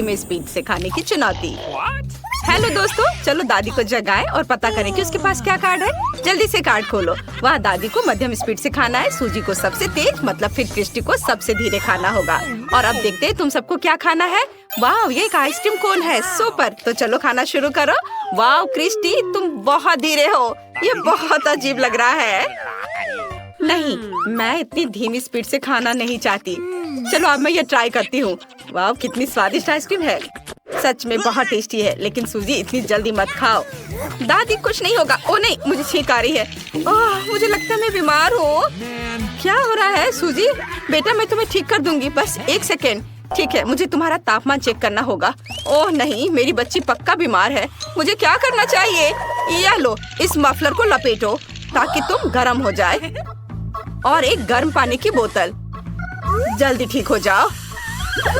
में स्पीड से खाने की चुनौती। हेलो दोस्तों, चलो दादी को जगाएं और पता करें कि उसके पास क्या कार्ड है। जल्दी से कार्ड खोलो। वहाँ दादी को मध्यम स्पीड से खाना है, सूजी को सबसे तेज मतलब फिर क्रिस्टी को सबसे धीरे खाना होगा। और अब देखते हैं तुम सबको क्या खाना है। वाह, ये एक आइसक्रीम कोन है, सुपर। तो चलो खाना शुरू करो। वाह क्रिस्टी, तुम बहुत धीरे हो, ये बहुत अजीब लग रहा है। नहीं, मैं इतनी धीमी स्पीड से खाना नहीं चाहती। चलो अब मैं ये ट्राई करती हूँ। वाह, कितनी स्वादिष्ट आइसक्रीम है, सच में बहुत टेस्टी है। लेकिन सूजी इतनी जल्दी मत खाओ। दादी कुछ नहीं होगा। ओ नहीं, मुझे छींक आ रही है। ओह, मुझे लगता है मैं बीमार हूँ। क्या हो रहा है सूजी? बेटा मैं तुम्हें ठीक कर दूंगी, बस एक सेकेंड। ठीक है, मुझे तुम्हारा तापमान चेक करना होगा। ओह नहीं, मेरी बच्ची पक्का बीमार है। मुझे क्या करना चाहिए? यह लो, इस मफलर को लपेटो ताकि तुम गर्म हो जाए। और एक गर्म पानी की बोतल। जल्दी ठीक हो जाओ।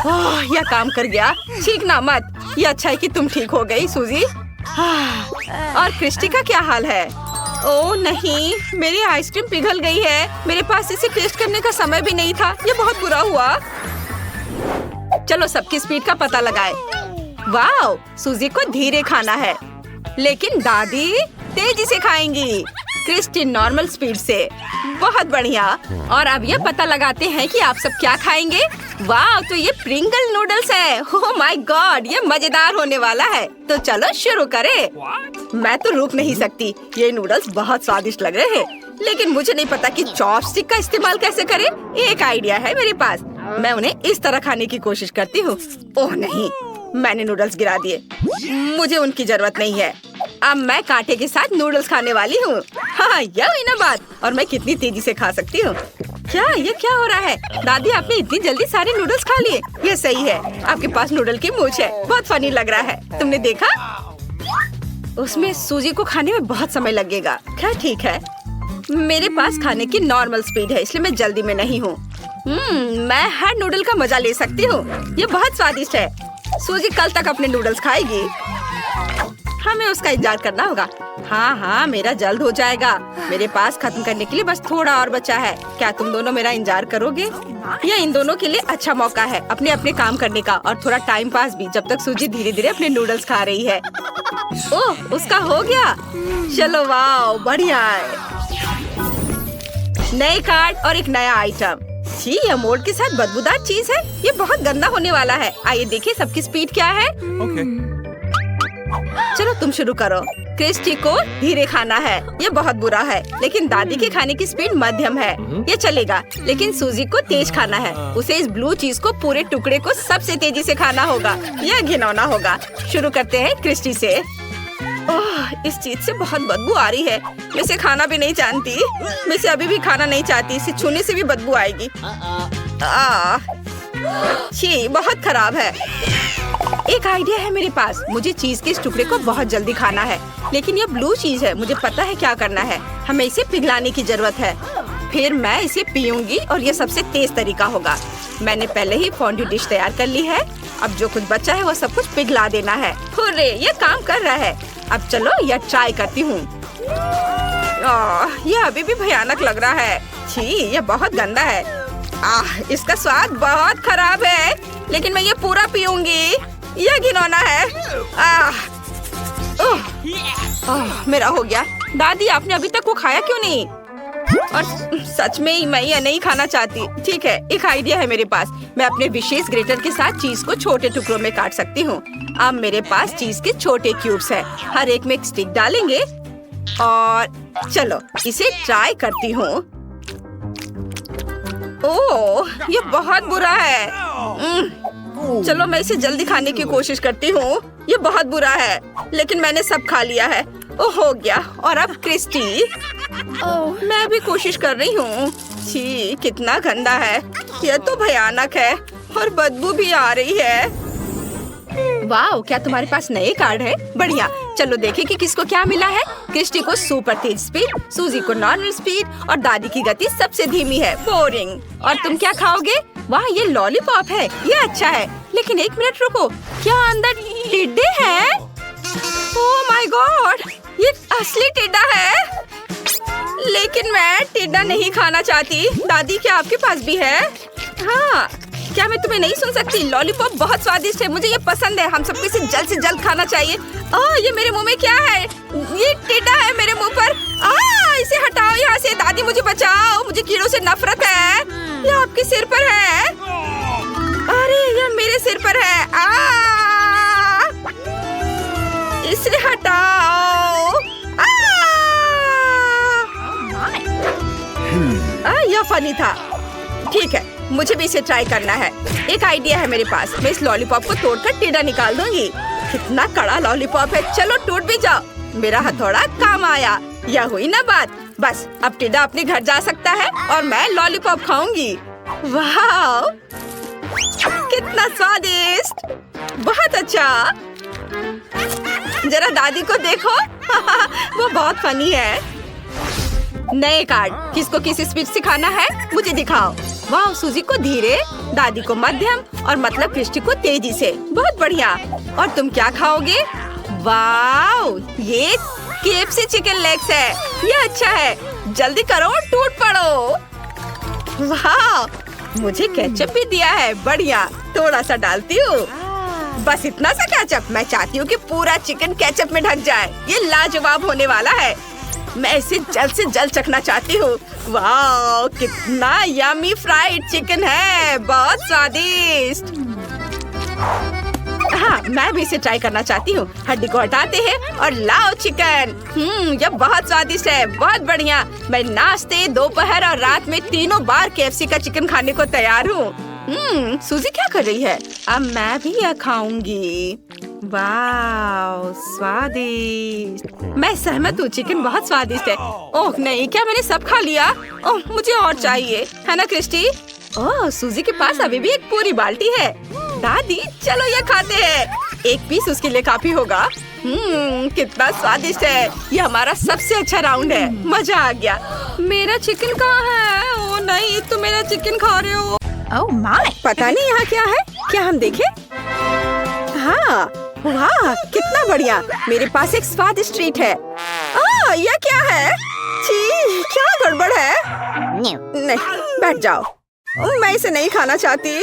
ओह, यह काम कर गया। छींकना मत। ये अच्छा है कि तुम ठीक हो गई सूजी। और क्रिस्टी का क्या हाल है? ओह नहीं, मेरी आइसक्रीम पिघल गई है। मेरे पास इसे टेस्ट करने का समय भी नहीं था। ये बहुत बुरा हुआ। चलो सबकी स्पीड का पता लगाए। वाह, सूजी को धीरे खाना है, लेकिन दादी तेजी से खाएंगी। क्रिस्टी नॉर्मल स्पीड से। बहुत बढ़िया। और अब ये पता लगाते हैं कि आप सब क्या खाएंगे। वाह, तो ये प्रिंगल नूडल्स है। ओह माय गॉड, ये मजेदार होने वाला है। तो चलो शुरू करें। मैं तो रुक नहीं सकती। ये नूडल्स बहुत स्वादिष्ट लग रहे हैं, लेकिन मुझे नहीं पता कि चॉपस्टिक का इस्तेमाल कैसे करें। एक आइडिया है मेरे पास। मैं उन्हें इस तरह खाने की कोशिश करती हूँ। ओह नहीं, मैंने नूडल्स गिरा दिए। मुझे उनकी जरूरत नहीं है। अब मैं कांटे के साथ नूडल्स खाने वाली हूँ। हाँ, यह हुई ना बात। और मैं कितनी तेजी से खा सकती हूँ। ये क्या हो रहा है? दादी, आपने इतनी जल्दी सारे नूडल्स खा लिए। ये सही है, आपके पास नूडल की मूंछ है। बहुत फनी लग रहा है। तुमने देखा? उसमें सूजी को खाने में बहुत समय लगेगा। क्या ठीक है, मेरे पास खाने की नॉर्मल स्पीड है, इसलिए मैं जल्दी में नहीं हूँ। मैं हर नूडल का मजा ले सकती हूँ। ये बहुत स्वादिष्ट है। सूजी कल तक अपने नूडल्स खाएगी। हमें उसका इंतजार करना होगा। हाँ, मेरा जल्द हो जाएगा। मेरे पास खत्म करने के लिए बस थोड़ा और बचा है। क्या तुम दोनों मेरा इंतजार करोगे? यह इन दोनों के लिए अच्छा मौका है अपने अपने काम करने का, और थोड़ा टाइम पास भी, जब तक सूजी धीरे धीरे अपने नूडल्स खा रही है। ओह, उसका हो गया। चलो वाह, बढ़िया है। नए कार्ड और एक नया आइटम। जी, यह मोल्ड के साथ बदबूदार चीज है। ये बहुत गंदा होने वाला है। आइए देखें सबकी स्पीड क्या है। चलो तुम शुरू करो। क्रिस्टी को धीरे खाना है, ये बहुत बुरा है। लेकिन दादी के खाने की स्पीड मध्यम है, ये चलेगा। लेकिन सूजी को तेज खाना है। उसे इस ब्लू चीज को पूरे टुकड़े को सबसे तेजी से खाना होगा। यह घिनौना होगा। शुरू करते हैं क्रिस्टी से। ओह, इस चीज से बहुत बदबू आ रही है। मैं इसे खाना भी नहीं जानती। मैं इसे अभी भी खाना नहीं चाहती। इसे छूने से भी बदबू आएगी। छी, बहुत खराब है। एक आइडिया है मेरे पास। मुझे चीज के इस टुकड़े को बहुत जल्दी खाना है, लेकिन ये ब्लू चीज है। मुझे पता है क्या करना है। हमें इसे पिघलाने की जरूरत है। फिर मैं इसे पीऊंगी और ये सबसे तेज तरीका होगा। मैंने पहले ही फोंड्यू डिश तैयार कर ली है। अब जो कुछ बचा है वो सब कुछ पिघला देना है। हुर्रे, ये काम कर रहा है। अब चलो यह ट्राई करती हूँ। यह अभी भी भयानक लग रहा है। छी, यह बहुत गंदा है। इसका स्वाद बहुत खराब है, लेकिन मैं ये पूरा पीऊंगी। यह घिनौना है। मेरा हो गया। दादी, आपने अभी तक वो खाया क्यों नहीं? और सच में मैं ये नहीं खाना चाहती। ठीक है, एक आइडिया है मेरे पास। मैं अपने विशेष ग्रेटर के साथ चीज को छोटे टुकड़ों में काट सकती हूँ। अब मेरे पास चीज के छोटे क्यूब्स हैं। हर एक में एक स्टिक डालेंगे और चलो इसे ट्राई करती हूँ। ओह, ये बहुत बुरा है। चलो मैं इसे जल्दी खाने की कोशिश करती हूँ। ये बहुत बुरा है, लेकिन मैंने सब खा लिया है। ओह, हो गया। और अब क्रिस्टी। ओह, मैं भी कोशिश कर रही हूँ। छी, कितना गंदा है। यह तो भयानक है और बदबू भी आ रही है। वाह, क्या तुम्हारे पास नए कार्ड है? बढ़िया। चलो देखें कि किसको क्या मिला है। क्रिस्टी को सुपर तेज स्पीड, सूजी को नॉर्मल स्पीड और दादी की गति सबसे धीमी है, बोरिंग। और तुम क्या खाओगे? वाह, ये लॉलीपॉप है। ये अच्छा है, लेकिन एक मिनट रुको। क्या अंदर टिड्डे हैं? ओह माय गॉड, ये असली टिड्डा है। लेकिन मैं टिड्डा नहीं खाना चाहती। दादी, क्या आपके पास भी है? हाँ, क्या मैं तुम्हें नहीं सुन सकती? लॉलीपॉप बहुत स्वादिष्ट है, मुझे ये पसंद है। हम सबको इसे जल्द से जल्द खाना चाहिए। ये मेरे मुंह में क्या है? ये टेढ़ा है मेरे मुंह पर। इसे हटाओ यहाँ से। दादी मुझे बचाओ, मुझे कीड़ों से नफरत है। ये आपके सिर पर है। अरे ये मेरे सिर पर है। इसे हटाओ। यह फनी था। ठीक है, मुझे भी इसे ट्राई करना है। एक आइडिया है मेरे पास। मैं इस लॉलीपॉप को तोड़कर टेढ़ा निकाल दूंगी। कितना कड़ा लॉलीपॉप है। चलो टूट भी जाओ। मेरा हथौड़ा काम आया। यह हुई ना बात। बस अब टेढ़ा अपने घर जा सकता है और मैं लॉलीपॉप खाऊंगी। वाह, कितना स्वादिष्ट। बहुत अच्छा। जरा दादी को देखो। वो बहुत फनी है। नए कार्ड। किसको किस स्पीड से खाना है मुझे दिखाओ। वाह, सूजी को धीरे, दादी को मध्यम और मतलब क्रिस्टी को तेजी से। बहुत बढ़िया। और तुम क्या खाओगे? वाह, ये KFC चिकन लेग्स है। ये अच्छा है। जल्दी करो, टूट पड़ो। वाह, मुझे केचप भी दिया है। बढ़िया, थोड़ा सा डालती हूँ। बस इतना सा केचप। मैं चाहती हूँ कि पूरा चिकन केचप में ढक जाए। ये लाजवाब होने वाला है। मैं इसे जल्द से जल्द चखना चाहती हूँ। वाह, कितना यम्मी फ्राइड चिकन है। बहुत स्वादिष्ट। हाँ, मैं भी इसे ट्राई करना चाहती हूँ। हड्डी को हटाते हैं और लाओ चिकन। यह बहुत स्वादिष्ट है। बहुत बढ़िया। मैं नाश्ते, दोपहर और रात में तीनों बार KFC का चिकन खाने को तैयार हूँ। सूजी क्या कर रही है? अब मैं भी यह खाऊंगी। वाह, स्वादिष्ट। मैं सहमत हूँ, चिकन बहुत स्वादिष्ट है। ओह नहीं, क्या मैंने सब खा लिया? ओह, मुझे और चाहिए, है ना क्रिस्टी? ओह, सूजी के पास अभी भी एक पूरी बाल्टी है। दादी चलो ये खाते हैं। एक पीस उसके लिए काफी होगा। कितना स्वादिष्ट है। ये हमारा सबसे अच्छा राउंड है। मजा आ गया। मेरा चिकन कहाँ है? ओह नहीं, तुम मेरा चिकन खा रहे हो। ओह माय, पता नहीं यहाँ क्या है। क्या हम देखें? हाँ, वाह, कितना बढ़िया। मेरे पास एक स्वादिष्ट ट्रीट है। यह क्या है? छी, क्या गड़बड़ है? नहीं, बैठ जाओ। मैं इसे नहीं खाना चाहती।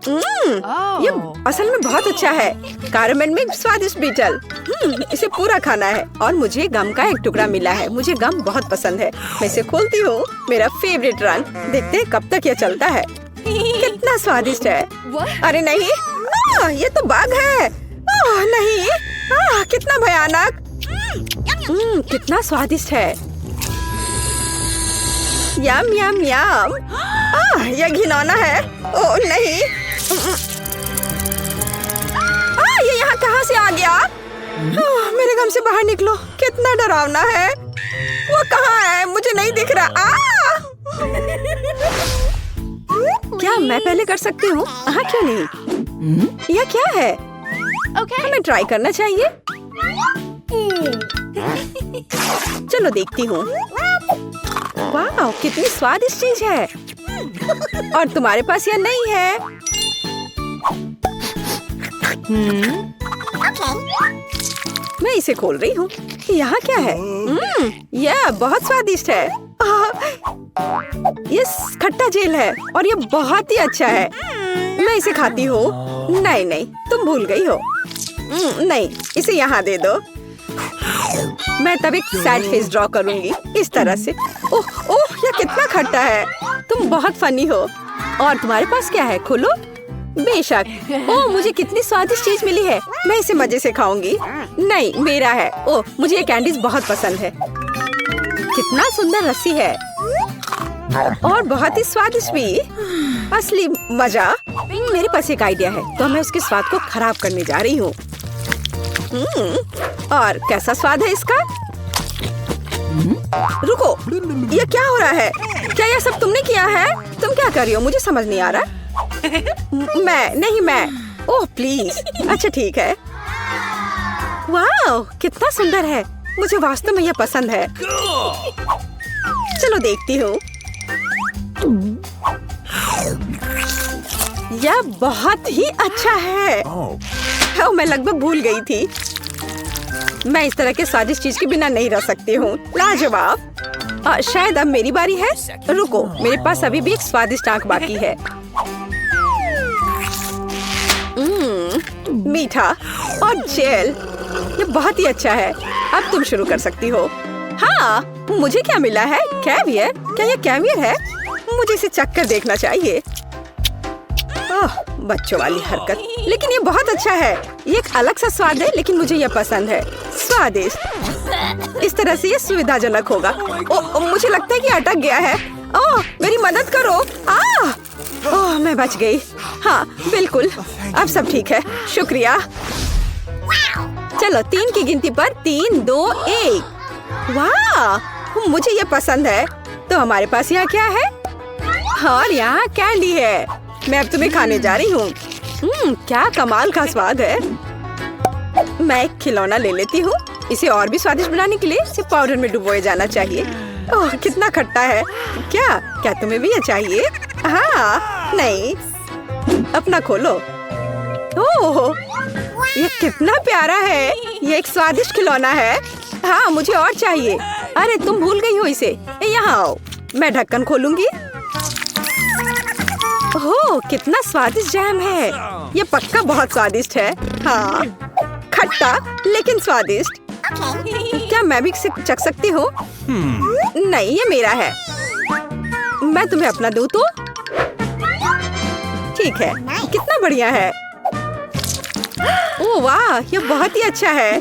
ये असल में बहुत अच्छा है। कैरमेल में स्वादिष्ट बीटल। इसे पूरा खाना है। और मुझे गम का एक टुकड़ा मिला है। मुझे गम बहुत पसंद है। मैं इसे खोलती हूँ। मेरा फेवरेट रंग। देखते हैं कब तक यह चलता है। कितना स्वादिष्ट है। अरे नहीं, ये तो बाघ है। नहीं, कितना भयानक। कितना स्वादिष्ट है। यम यम यम। यह घिनौना है। ओह नहीं, ये यहाँ कहाँ से आ गया? मेरे गम से बाहर निकलो। कितना डरावना है। वो कहाँ है? मुझे नहीं दिख रहा। क्या मैं पहले कर सकती हूँ? हाँ, क्यों नहीं? यह क्या है? हमें ट्राई करना चाहिए। चलो देखती हूँ। वाह, कितनी स्वादिष्ट चीज है। और तुम्हारे पास यह नहीं है। मैं इसे खोल रही हूँ। यहाँ क्या है? यह बहुत स्वादिष्ट है। ये खट्टा जेल है और ये बहुत ही अच्छा है। मैं इसे खाती हूँ। नहीं नहीं, तुम भूल गई हो। नहीं, इसे यहाँ दे दो। मैं तब एक सैड फेस ड्रॉ करूंगी इस तरह से। ओह ओह, यह कितना खट्टा है। तुम बहुत फनी हो। और तुम्हारे पास क्या है? खोलो। बेशक। ओह, मुझे कितनी स्वादिष्ट चीज मिली है। मैं इसे मजे से खाऊंगी। नहीं, मेरा है। ओह, मुझे ये कैंडीज बहुत पसंद है। कितना सुंदर रस्सी है और बहुत ही स्वादिष्ट भी। असली मजा। मेरे पास एक आइडिया है, तो मैं उसके स्वाद को खराब करने जा रही हूँ। और कैसा स्वाद है इसका? रुको, ये क्या हो रहा है? क्या यह सब तुमने किया है? तुम क्या कर रही हो? मुझे समझ नहीं आ रहा। मैं। Oh please. अच्छा ठीक है। वाह, कितना सुंदर है। मुझे वास्तव में यह पसंद है। चलो देखती हूँ। यह बहुत ही अच्छा है। ओह, मैं लगभग भूल गई थी। मैं इस तरह के स्वादिष्ट चीज के बिना नहीं रह सकती हूँ। लाजवाब। शायद अब मेरी बारी है। रुको, मेरे पास अभी भी एक स्वादिष्ट आंख बाकी है। मीठा और जेल, ये बहुत ही अच्छा है। अब तुम शुरू कर सकती हो। हाँ, मुझे क्या मिला है? कैवियर? क्या ये कैवियर है? मुझे इसे चक्कर देखना चाहिए। ओह, बच्चों वाली हरकत, लेकिन ये बहुत अच्छा है। ये एक अलग सा स्वाद है, लेकिन मुझे ये पसंद है। स्वादिष्ट। इस तरह से ये सुविधाजनक होगा। मुझे लगता है कि अटक गया है। ओह, मेरी मदद करो। ओह, मैं बच गई। हाँ, बिल्कुल, अब सब ठीक है। शुक्रिया। चलो 3 की गिनती पर 3, 2, 1। वाह, मुझे ये पसंद है। तो हमारे पास यहाँ क्या है? और यहाँ कैंडी है। मैं अब तुम्हें खाने जा रही हूँ। क्या कमाल का स्वाद है। मैं एक खिलौना ले लेती हूँ। इसे और भी स्वादिष्ट बनाने के लिए इसे पाउडर में डुबोया जाना चाहिए। ओह, कितना खट्टा है। क्या तुम्हें भी ये चाहिए? हाँ, नहीं, अपना खोलो। ओह, ये कितना प्यारा है। ये एक स्वादिष्ट खिलौना है। हाँ, मुझे और चाहिए। अरे, तुम भूल गई हो इसे। यहाँ आओ, मैं ढक्कन खोलूंगी। ओह, कितना स्वादिष्ट जैम है। ये पक्का बहुत स्वादिष्ट है। हाँ, खट्टा लेकिन स्वादिष्ट। क्या मैं भी इसे चख सकती हूँ? नहीं, ये मेरा है। मैं तुम्हें अपना दूँ तो? ठीक है, कितना बढ़िया है। ओह वाह, ये बहुत ही अच्छा है।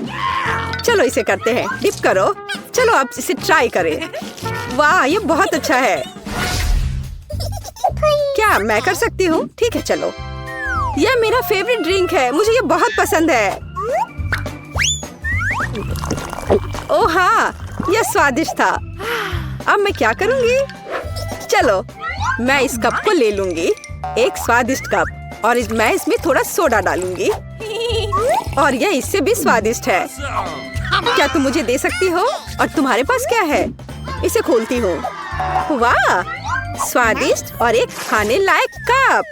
चलो इसे करते हैं। डिप करो। चलो आप इसे ट्राई करें। वाह, ये बहुत अच्छा है। क्या मैं कर सकती हूँ? ठीक है, चलो। यह मेरा फेवरेट ड्रिंक है। मुझे ये बहुत पसंद है। ओह हाँ, यह स्वादिष्ट था। अब मैं क्या करूँगी? चलो, मैं इस कप को ले लूंगी। एक स्वादिष्ट कप। और मैं इसमें थोड़ा सोडा डालूंगी। और यह इससे भी स्वादिष्ट है। क्या तुम मुझे दे सकती हो? और तुम्हारे पास क्या है? इसे खोलती हूँ। वाह, स्वादिष्ट और एक खाने लायक कप।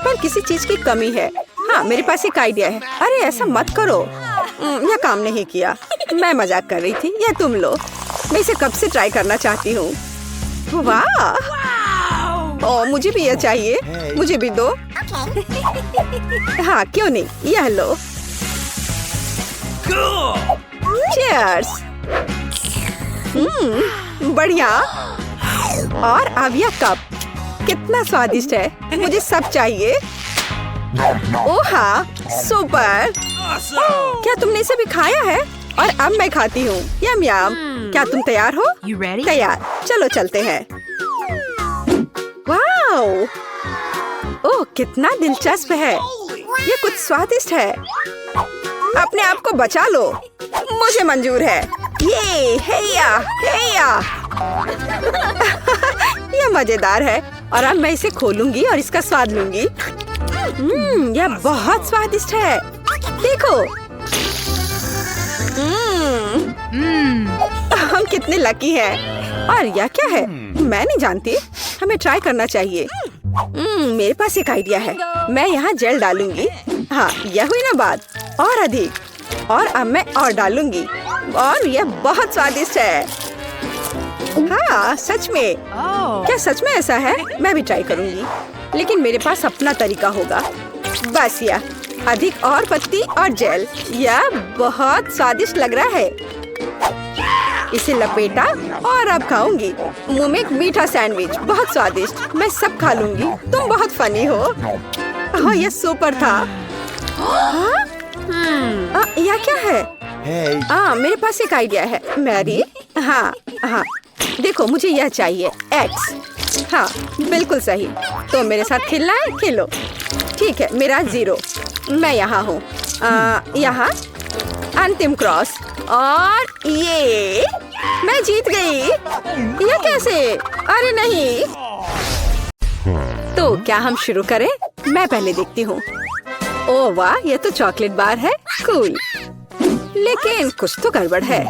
पर किसी चीज की कमी है। हाँ, मेरे पास एक आइडिया है। अरे ऐसा मत करो। यह काम नहीं किया। मैं मजाक कर रही थी। यह तुम लो। मैं इसे कब से ट्राई करना चाहती हूँ। वाह, ओह, मुझे भी यह चाहिए। मुझे भी दो। हाँ, क्यों नहीं, यह लो। चीयर्स। बढ़िया। और अब यह कप कितना स्वादिष्ट है। मुझे सब चाहिए। ओह हाँ, सुपर। क्या तुमने इसे भी खाया है? और अब मैं खाती हूँ। यम यम। क्या तुम तैयार हो? तैयार। चलो चलते हैं। वाओ, ओह कितना दिलचस्प है। ये कुछ स्वादिष्ट है। अपने आप को बचा लो। मुझे मंजूर है। ये हेया हेया। ये मजेदार है। और अब मैं इसे खोलूंगी और इसका स्वाद लूंगी। यह बहुत स्वादिष्ट है। देखो। हम कितने लकी हैं। और यह क्या है? मैं नहीं जानती। हमें ट्राई करना चाहिए। मेरे पास एक आइडिया है। मैं यहाँ जेल डालूंगी। हाँ, यह हुई ना बात। और अधिक। और अब मैं और डालूंगी। और यह बहुत स्वादिष्ट है। हाँ, सच में। क्या सच में ऐसा है? मैं भी ट्राई करूंगी। लेकिन मेरे पास अपना तरीका होगा। बस यह अधिक और पत्ती और जेल। यह बहुत स्वादिष्ट लग रहा है। इसे लपेटा और अब खाऊंगी। मुंह में एक मीठा सैंडविच। बहुत स्वादिष्ट। मैं सब खा लूंगी। तुम बहुत फनी हो। हाँ, यह सुपर था। हाँ? यह क्या है? मेरे पास एक आइडिया है। मैरी। हाँ हाँ, देखो मुझे यह चाहिए। एक्स। हाँ, बिल्कुल सही। तो मेरे साथ खेलना है? खेलो। ठीक है, मेरा 0। मैं यहाँ हूँ। यहाँ अंतिम क्रॉस। और ये मैं जीत गई। यह कैसे? अरे नहीं। तो क्या हम शुरू करें? मैं पहले देखती हूँ। ओह वाह, यह तो चॉकलेट बार है। कूल। लेकिन कुछ तो गड़बड़ है।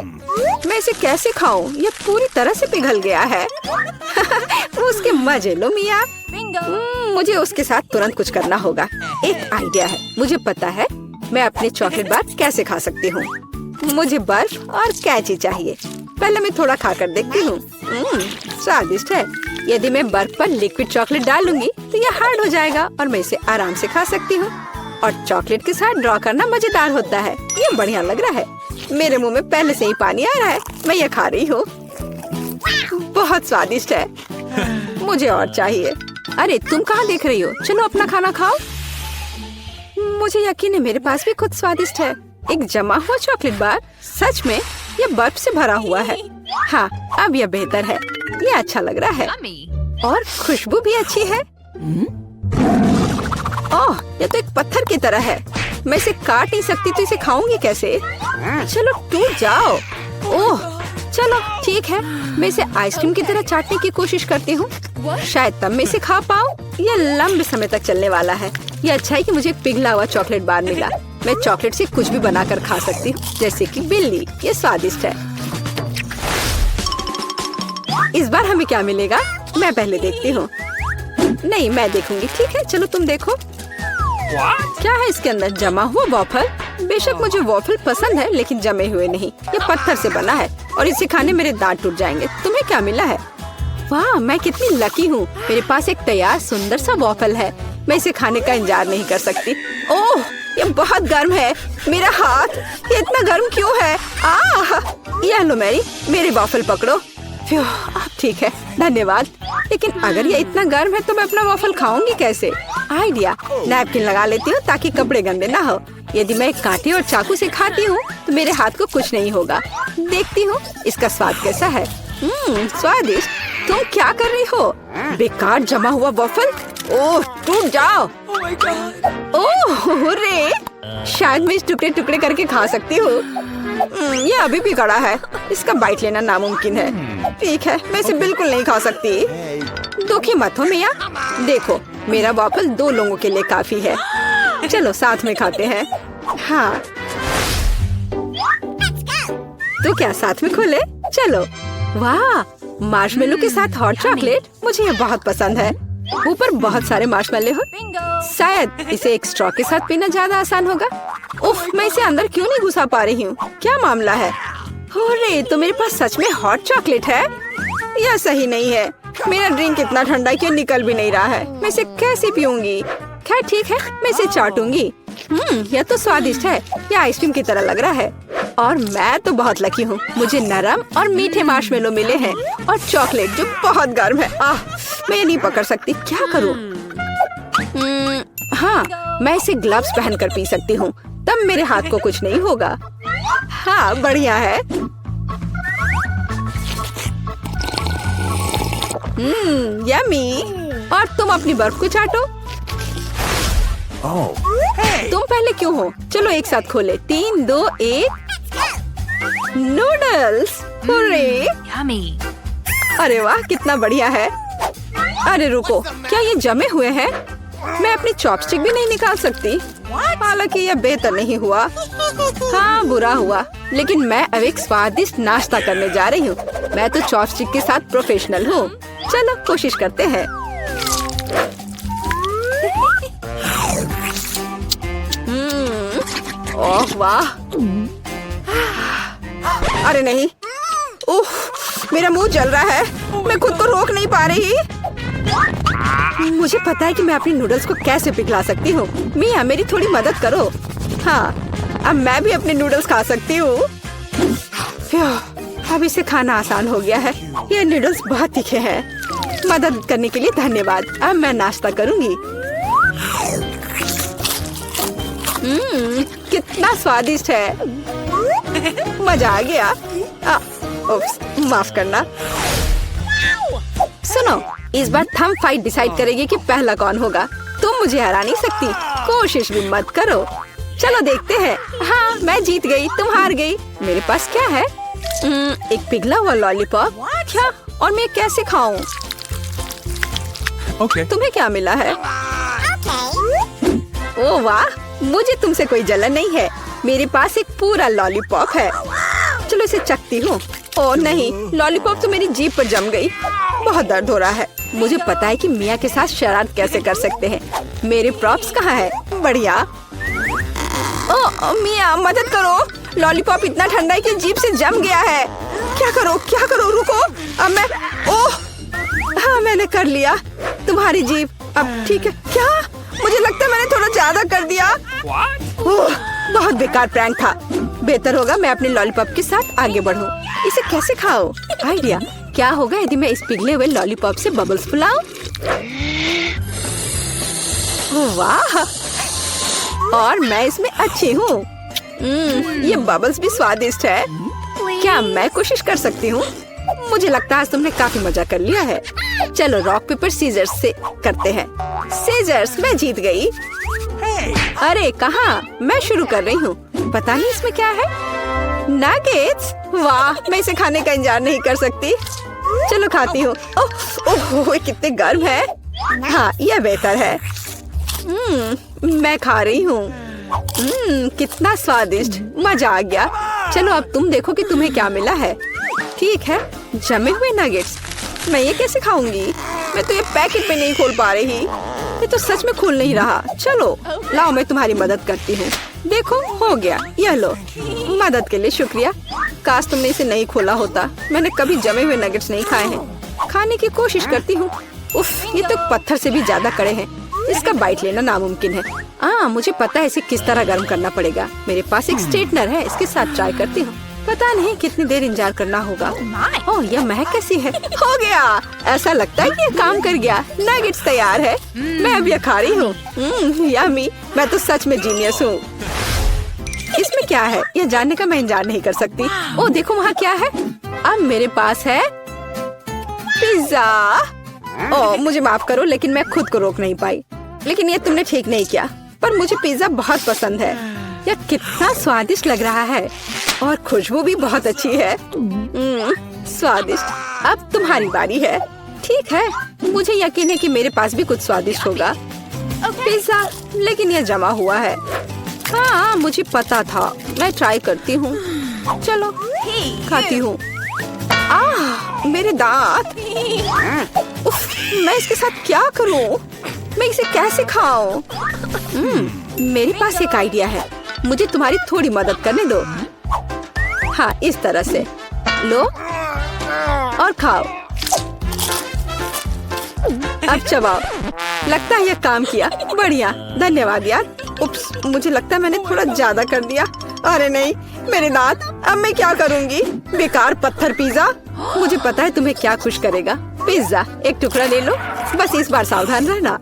मैं इसे कैसे खाऊं? यह पूरी तरह से पिघल गया है। उसके मजे लो मिया। मुझे उसके साथ तुरंत कुछ करना होगा। एक आइडिया है। मुझे पता है मैं अपने चॉकलेट बार कैसे खा सकती हूँ। मुझे बर्फ और कैंची चाहिए। पहले मैं थोड़ा खाकर देखती हूँ। स्वादिष्ट है। यदि मैं बर्फ पर लिक्विड चॉकलेट डालूंगी तो ये हार्ड हो जाएगा और मैं इसे आराम से खा सकती हूँ। और चॉकलेट के साथ ड्रॉ करना मजेदार होता है। ये बढ़िया लग रहा है। मेरे मुंह में पहले से ही पानी आ रहा है। मैं ये खा रही हूँ। बहुत स्वादिष्ट है। मुझे और चाहिए। अरे तुम कहाँ देख रही हो? चलो अपना खाना खाओ। मुझे यकीन है मेरे पास भी खुद स्वादिष्ट है। एक जमा हुआ चॉकलेट बार। सच में ये बर्फ से भरा हुआ है। हाँ, अब यह बेहतर है। ये अच्छा लग रहा है और खुशबू भी अच्छी है। ओह, ये तो एक पत्थर की तरह है। मैं इसे काट नहीं सकती तो इसे खाऊंगी कैसे? चलो टूट जाओ। ओह, चलो ठीक है। मैं इसे आइसक्रीम की तरह चाटने की कोशिश करती हूँ। शायद तब मैं इसे खा पाऊँ। यह लंबे समय तक चलने वाला है। ये अच्छा है कि मुझे पिघला हुआ चॉकलेट बार मिला। मैं चॉकलेट से कुछ भी बनाकर खा सकती हूँ, जैसे कि बिल्ली। ये स्वादिष्ट है। इस बार हमें क्या मिलेगा? मैं पहले देखती हूँ। नहीं, मैं देखूंगी। ठीक है, चलो तुम देखो। क्या है इसके अंदर? जमा हुआ वॉफल। बेशक मुझे वॉफल पसंद है, लेकिन जमे हुए नहीं। ये पत्थर से बना है और इसे खाने मेरे दांत टूट जाएंगे। तुम्हें क्या मिला है? वाह, मैं कितनी लकी हूँ। मेरे पास एक तैयार सुंदर सा वॉफल है। मैं इसे खाने का इंतजार नहीं कर सकती। ओह, ये बहुत गर्म है। मेरा हाथ ये इतना गर्म क्यों है? ये लो मैरी, मेरे वॉफल पकड़ो। अब ठीक है, धन्यवाद। लेकिन अगर ये इतना गर्म है तो मैं अपना वॉफल खाऊंगी कैसे? आइडिया, नैपकिन लगा लेती हूँ ताकि कपड़े गंदे ना हो। यदि मैं कांटे और चाकू से खाती हूँ तो मेरे हाथ को कुछ नहीं होगा। देखती हूँ इसका स्वाद कैसा है। स्वादिष्ट। तुम क्या कर रही हो? बेकार जमा हुआ वॉफल। ओह, टूट जाओ। ओह रे, शायद मैं इस टुकड़े टुकड़े करके खा सकती हूँ। ये अभी भी कड़ा है। इसका बाइट लेना नामुमकिन है। ठीक है, मैं इसे बिल्कुल नहीं खा सकती। दुखी मत हो मिया। देखो, मेरा वॉफल 2 लोगों के लिए काफी है। चलो साथ में खाते हैं। हाँ, तो क्या साथ में खोले? चलो। वाह, मार्शमेलो के साथ हॉट चॉकलेट। मुझे ये बहुत पसंद है। ऊपर बहुत सारे मार्शमेलो हो। शायद इसे एक स्ट्रॉ के साथ पीना ज्यादा आसान होगा। उफ, मैं इसे अंदर क्यों नहीं घुसा पा रही हूँ? क्या मामला है? अरे, तो मेरे पास सच में हॉट चॉकलेट है। यह सही नहीं है। मेरा ड्रिंक इतना ठंडा क्यों निकल भी नहीं रहा है? मैं इसे कैसे पीऊंगी? खैर ठीक है, मैं इसे चाटूंगी। यह तो स्वादिष्ट है। यह आइसक्रीम की तरह लग रहा है। और मैं तो बहुत लकी हूँ। मुझे नरम और मीठे मार्शमेलो मिले हैं और चॉकलेट जो बहुत गर्म है। मैं ये नहीं पकड़ सकती। क्या करूँ? हाँ, मैं इसे ग्लव्स पहनकर पी सकती हूँ। तब मेरे हाथ को कुछ नहीं होगा। हाँ, बढ़िया है। यम्मी। और तुम अपनी बर्फ को चाटो। तुम पहले क्यों हो? चलो एक साथ खोले। 3, 2, 1। नूडल्स। अरे वाह, कितना बढ़िया है। अरे रुको, क्या ये जमे हुए हैं? मैं अपनी चॉपस्टिक भी नहीं निकाल सकती। हालांकि यह बेहतर नहीं हुआ। हाँ, बुरा हुआ। लेकिन मैं अब एक स्वादिष्ट नाश्ता करने जा रही हूँ। मैं तो चॉपस्टिक के साथ प्रोफेशनल हूँ। चलो कोशिश करते हैं। ओह वाह। अरे नहीं। उफ, मेरा मुंह जल रहा है। मैं खुद को रोक नहीं पा रही। मुझे पता है कि मैं अपनी नूडल्स को कैसे पिघला सकती हूँ। मिया, मेरी थोड़ी मदद करो। हाँ, अब मैं भी अपने नूडल्स खा सकती हूँ। अब इसे खाना आसान हो गया है। ये नूडल्स बहुत तीखे हैं। मदद करने के लिए धन्यवाद। अब मैं नाश्ता करूँगी। कितना स्वादिष्ट है। मजा आ गया। उप्स, माफ करना। सुनो, इस बार थंब फाइट डिसाइड करेगी कि पहला कौन होगा। तुम मुझे हरा नहीं सकती। कोशिश भी मत करो। चलो देखते हैं। हाँ, मैं जीत गई, तुम हार गई। मेरे पास क्या है? एक पिघला हुआ लॉलीपॉप। क्या? और मैं कैसे खाऊं? तुम्हें क्या मिला है? ओह वाह, मुझे तुमसे कोई जलन नहीं है। मेरे पास एक पूरा लॉलीपॉप है। चलो इसे चखती हूँ। ओह नहीं, लॉलीपॉप तो मेरी जीभ पर जम गई। बहुत दर्द हो रहा है। मुझे पता है कि मिया के साथ शरारत कैसे कर सकते हैं। मेरे प्रॉप्स कहाँ है? बढ़िया। ओह मिया, मदद करो। लॉलीपॉप इतना ठंडा है कि जीभ से जम गया है। क्या करो, रुको। अब मैं ओह हाँ मैंने कर लिया। तुम्हारी जीभ अब ठीक है क्या? मुझे लगता है मैंने थोड़ा ज्यादा कर दिया। ओह, बहुत बेकार प्रैंक था। बेहतर होगा मैं अपने लॉलीपॉप के साथ आगे बढ़ूं। इसे कैसे खाओ? आइडिया, क्या होगा यदि मैं इस पिघले हुए लॉलीपॉप से बबल्स फुलाऊं? वाह, और मैं इसमें अच्छी हूँ। ये बबल्स भी स्वादिष्ट है। क्या मैं कोशिश कर सकती हूँ? मुझे लगता है तुमने काफी मजा कर लिया है। चलो रॉक पेपर सीजर्स से करते हैं। सीजर्स, मैं जीत गई। अरे कहाँ? मैं शुरू कर रही हूँ। पता नहीं इसमें क्या है। नगेट्स, वाह, मैं इसे खाने का इंतजार नहीं कर सकती। चलो खाती हूँ। ओह, कितने गर्म है। हाँ, यह बेहतर है। मैं खा रही हूँ। कितना स्वादिष्ट, मजा आ गया। चलो अब तुम देखो कि तुम्हें क्या मिला है। ठीक है, जमे हुए नगेट्स। मैं ये कैसे खाऊंगी? मैं तो ये पैकेट में नहीं खोल पा रही। ये तो सच में खुल नहीं रहा। चलो लाओ, मैं तुम्हारी मदद करती हूँ। देखो हो गया। यह लो। मदद के लिए शुक्रिया। काश तुमने इसे नहीं खोला होता। मैंने कभी जमे हुए नगेट्स नहीं खाए हैं। खाने की कोशिश करती हूँ। उफ, ये तो पत्थर से भी ज्यादा कड़े हैं। इसका बाइट लेना नामुमकिन है। मुझे पता है इसे किस तरह गर्म करना पड़ेगा। मेरे पास एक स्ट्रेटनर है, इसके साथ ट्राई करती हूँ। पता नहीं कितनी देर इंतजार करना होगा। ओह, यह महक कैसी है। हो गया, ऐसा लगता है कि ये काम कर गया। नगेट्स तैयार है। मैं अब यह खा रही हूँ। यम्मी, मैं तो सच में जीनियस हूँ। इसमें क्या है यह जानने का मैं इंतजार नहीं कर सकती। ओह देखो वहाँ क्या है। अब मेरे पास है पिज्जा। ओह मुझे माफ करो, लेकिन मैं खुद को रोक नहीं पाई। लेकिन ये तुमने ठीक नहीं किया। पर मुझे पिज्जा बहुत पसंद है। यह कितना स्वादिष्ट लग रहा है और खुशबू भी बहुत अच्छी है। स्वादिष्ट। अब तुम्हारी बारी है। ठीक है, मुझे यकीन है कि मेरे पास भी कुछ स्वादिष्ट होगा। पिज्जा, लेकिन यह जमा हुआ है। हाँ मुझे पता था। मैं ट्राई करती हूँ। चलो खाती हूँ। मेरे दांत। उफ, मैं इसके साथ क्या करूँ? मैं इसे कैसे खाऊं? मेरे पास एक आइडिया है। मुझे तुम्हारी थोड़ी मदद करने दो। हाँ, इस तरह से लो और खाओ। अब चबाओ। लगता है यह काम किया। बढ़िया, धन्यवाद यार। उप्स, मुझे लगता है मैंने थोड़ा ज्यादा कर दिया। अरे नहीं, मेरे दांत। अब मैं क्या करूँगी? बेकार पत्थर पिज्जा। मुझे पता है तुम्हें क्या खुश करेगा। पिज्जा, एक टुकड़ा ले लो। बस इस बार सावधान रहना।